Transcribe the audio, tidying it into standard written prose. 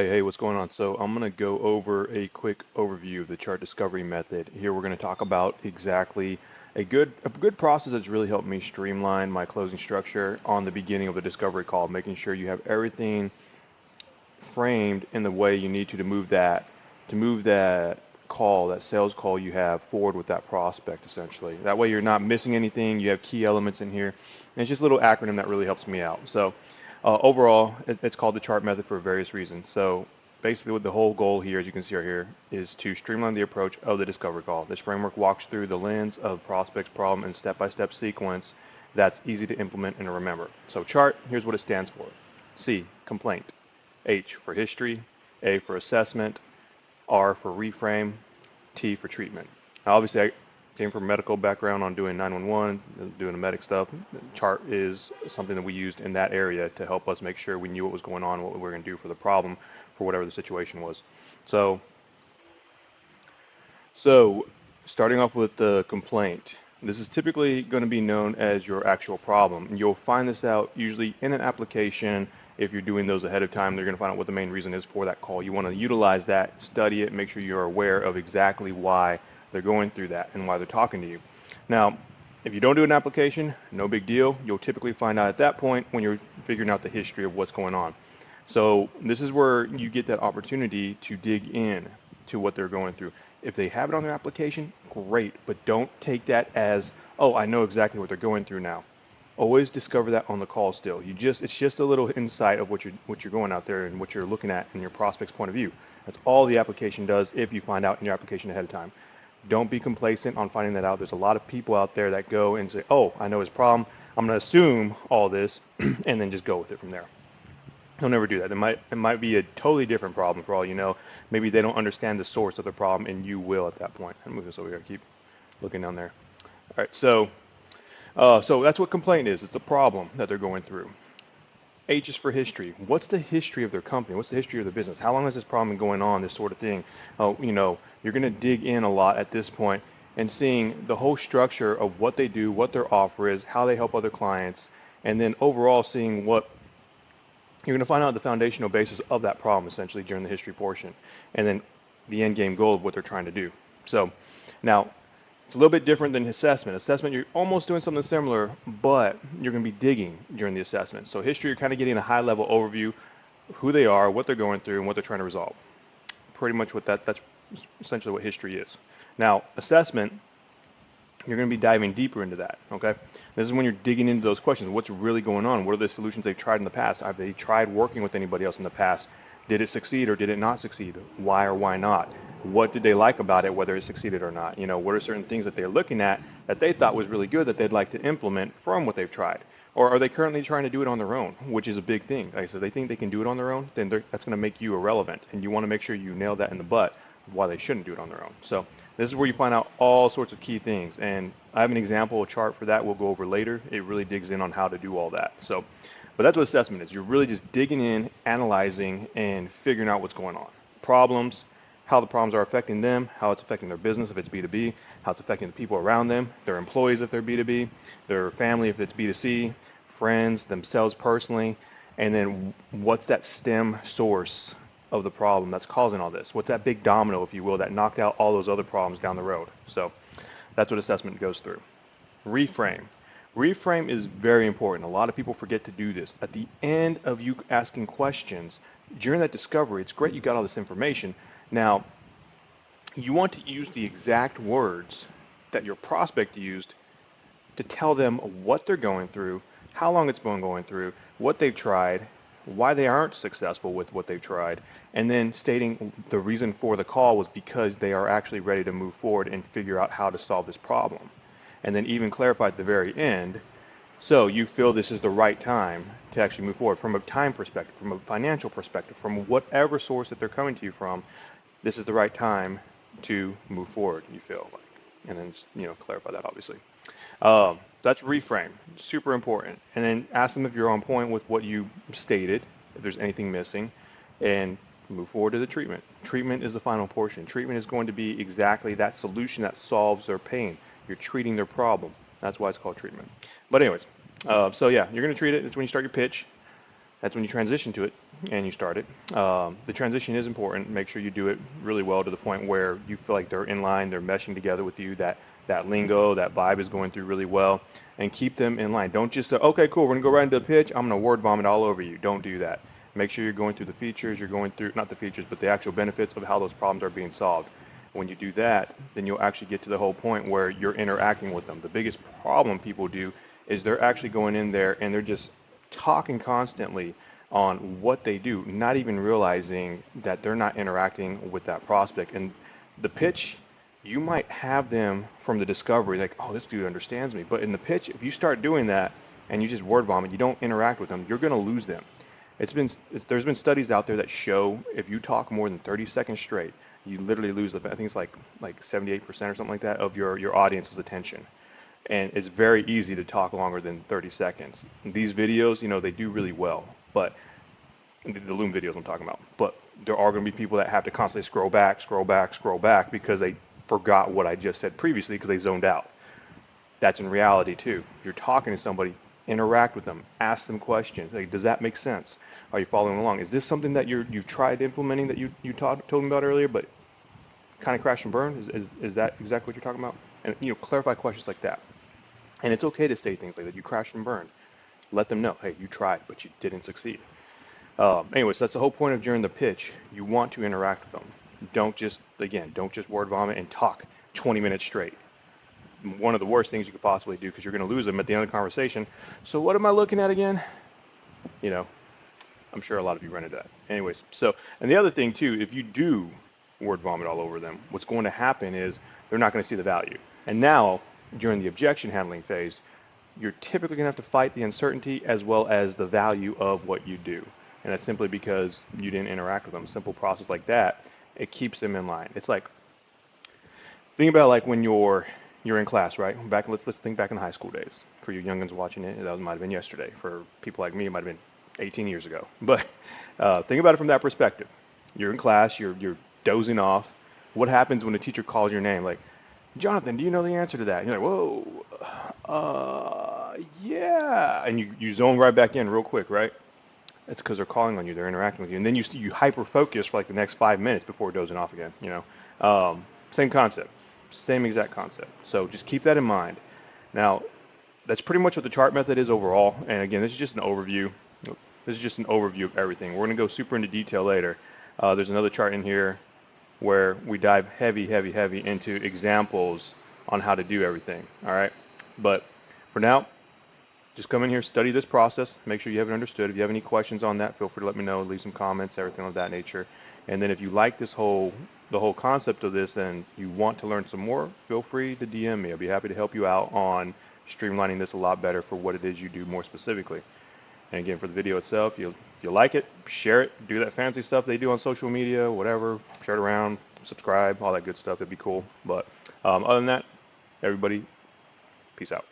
Hey, what's going on? So I'm going to go over a quick overview of the chart discovery method. Here we're going to talk about exactly a good process that's really helped me streamline my closing structure on the beginning of the discovery call, making sure you have everything framed in the way you need to move that call, that sales call you have forward with that prospect essentially. That way you're not missing anything. You have key elements in here. And it's just a little acronym that really helps me out. So overall, it's called the chart method for various reasons. So basically what the whole goal here, as you can see right here, is to streamline the approach of the discovery call. This framework walks through the lens of prospect's problem and step-by-step sequence that's easy to implement and to remember. So chart, here's what it stands for. C, complaint. H for history, A for assessment, R for reframe, T for treatment. Now, obviously, I came from a medical background on doing 911, doing the medic stuff. Chart is something that we used in that area to help us make sure we knew what was going on, what we were going to do for the problem, for whatever the situation was. So, so starting off with the complaint. This is typically going to be known as your actual problem. And you'll find this out usually in an application. If you're doing those ahead of time, they're going to find out what the main reason is for that call. You want to utilize that, study it, make sure you're aware of exactly why they're going through that and why they're talking to you. Now, if you don't do an application, no big deal. You'll typically find out at that point when you're figuring out the history of what's going on. So this is where you get that opportunity to dig in to what they're going through. If they have it on their application, great, but don't take that as, oh, I know exactly what they're going through now. Always discover that on the call still. It's just a little insight of what you're going out there and what you're looking at in your prospect's point of view. That's all the application does if you find out in your application ahead of time. Don't be complacent on finding that out. There's a lot of people out there that go and say, oh, I know his problem. I'm going to assume all this and then just go with it from there. Don't ever do that. It might be a totally different problem for all you know. Maybe they don't understand the source of the problem, and you will at that point. I'll move this over here. Keep looking down there. All right. So that's what complaint is. It's a problem that they're going through. H is for history. What's the history of their company? What's the history of the business? How long has this problem been going on? This sort of thing. You're going to dig in a lot at this point and seeing the whole structure of what they do, what their offer is, how they help other clients, and then overall seeing what you're going to find out the foundational basis of that problem essentially during the history portion, and then the end game goal of what they're trying to do. So now it's a little bit different than assessment. Assessment, you're almost doing something similar, but you're going to be digging during the assessment. So history, you're kind of getting a high level overview, who they are, what they're going through, and what they're trying to resolve. Pretty much that's essentially what history is. Now, assessment, you're going to be diving deeper into that, okay? This is when you're digging into those questions. What's really going on? What are the solutions they've tried in the past? Have they tried working with anybody else in the past? Did it succeed or did it not succeed? Why or why not? What did they like about it, whether it succeeded or not? What are certain things that they're looking at that they thought was really good that they'd like to implement from what they've tried? Or are they currently trying to do it on their own, which is a big thing. Like I said, they think they can do it on their own, then that's going to make you irrelevant. And you want to make sure you nail that in the butt of why they shouldn't do it on their own. So this is where you find out all sorts of key things. And I have an example, a chart for that we'll go over later. It really digs in on how to do all that. But that's what assessment is. You're really just digging in, analyzing, and figuring out what's going on. Problems, how the problems are affecting them, how it's affecting their business if it's B2B, how it's affecting the people around them, their employees if they're B2B, their family if it's B2C, friends, themselves personally, and then what's that stem source of the problem that's causing all this? What's that big domino, if you will, that knocked out all those other problems down the road? So that's what assessment goes through. Reframe. Reframe is very important. A lot of people forget to do this. At the end of you asking questions, during that discovery, it's great you got all this information. Now, you want to use the exact words that your prospect used to tell them what they're going through, how long it's been going through, what they've tried, why they aren't successful with what they've tried, and then stating the reason for the call was because they are actually ready to move forward and figure out how to solve this problem. And then even clarify at the very end, so you feel this is the right time to actually move forward from a time perspective, from a financial perspective, from whatever source that they're coming to you from, this is the right time to move forward, you feel like. And then, clarify that obviously. That's reframe, super important. And then ask them if you're on point with what you stated, if there's anything missing, and move forward to the treatment. Treatment is the final portion. Treatment is going to be exactly that solution that solves their pain. You're treating their problem. That's why it's called treatment. But anyways, you're going to treat it. It's when you start your pitch. That's when you transition to it and you start it. The transition is important. Make sure you do it really well to the point where you feel like they're in line, they're meshing together with you, that lingo, that vibe is going through really well, and keep them in line. Don't just say, okay, cool, we're gonna go right into the pitch. I'm gonna word vomit all over you. Don't do that. Make sure you're going through the features, you're going through, not the features, but the actual benefits of how those problems are being solved. When you do that, then you'll actually get to the whole point where you're interacting with them. The biggest problem people do is they're actually going in there and they're just talking constantly on what they do, not even realizing that they're not interacting with that prospect. And the pitch, you might have them from the discovery, like, oh, this dude understands me. But in the pitch, if you start doing that and you just word vomit, you don't interact with them, you're going to lose them. There's been studies out there that show if you talk more than 30 seconds straight, you literally lose I think it's like 78% or something like that of your audience's attention. And it's very easy to talk longer than 30 seconds. These videos, they do really well, but the Loom videos I'm talking about. But there are going to be people that have to constantly scroll back because they forgot what I just said previously because they zoned out. That's in reality too. If you're talking to somebody, interact with them, ask them questions. Like, does that make sense? Are you following along? Is this something that you've tried implementing that you told me about earlier, but kind of crash and burn? Is that exactly what you're talking about? And clarify questions like that. And it's okay to say things like that. You crashed and burned. Let them know, hey, you tried, but you didn't succeed. Anyways, that's the whole point of during the pitch. You want to interact with them. Don't just word vomit and talk 20 minutes straight. One of the worst things you could possibly do because you're going to lose them at the end of the conversation. So what am I looking at again? I'm sure a lot of you run into that. Anyways, and the other thing too, if you do word vomit all over them, what's going to happen is they're not going to see the value. And now, during the objection handling phase, you're typically going to have to fight the uncertainty as well as the value of what you do. And that's simply because you didn't interact with them. Simple process like that, it keeps them in line. It's like, think about like when you're in class, right? Let's think back in high school days. For you youngins watching it, that might have been yesterday. For people like me, it might have been 18 years ago. But think about it from that perspective. You're in class, you're dozing off. What happens when a teacher calls your name? Like, Jonathan, do you know the answer to that? And you're like, whoa, yeah. And you zone right back in real quick, right? It's because they're calling on you, they're interacting with you. And then you hyper focus for like the next 5 minutes before dozing off again, Same concept, same exact concept. So just keep that in mind. Now, that's pretty much what the chart method is overall. And again, this is just an overview. This is just an overview of everything. We're going to go super into detail later. There's another chart in here where we dive heavy into examples on how to do everything. All right. But for now, just come in here, study this process, make sure you have it understood. If you have any questions on that, feel free to let me know, leave some comments, everything of that nature. And then if you like the whole concept of this and you want to learn some more, feel free to DM me. I'll be happy to help you out on streamlining this a lot better for what it is you do more specifically. And again, for the video itself, if you like it, share it, do that fancy stuff they do on social media, whatever, share it around, subscribe, all that good stuff. It'd be cool. But other than that, everybody, peace out.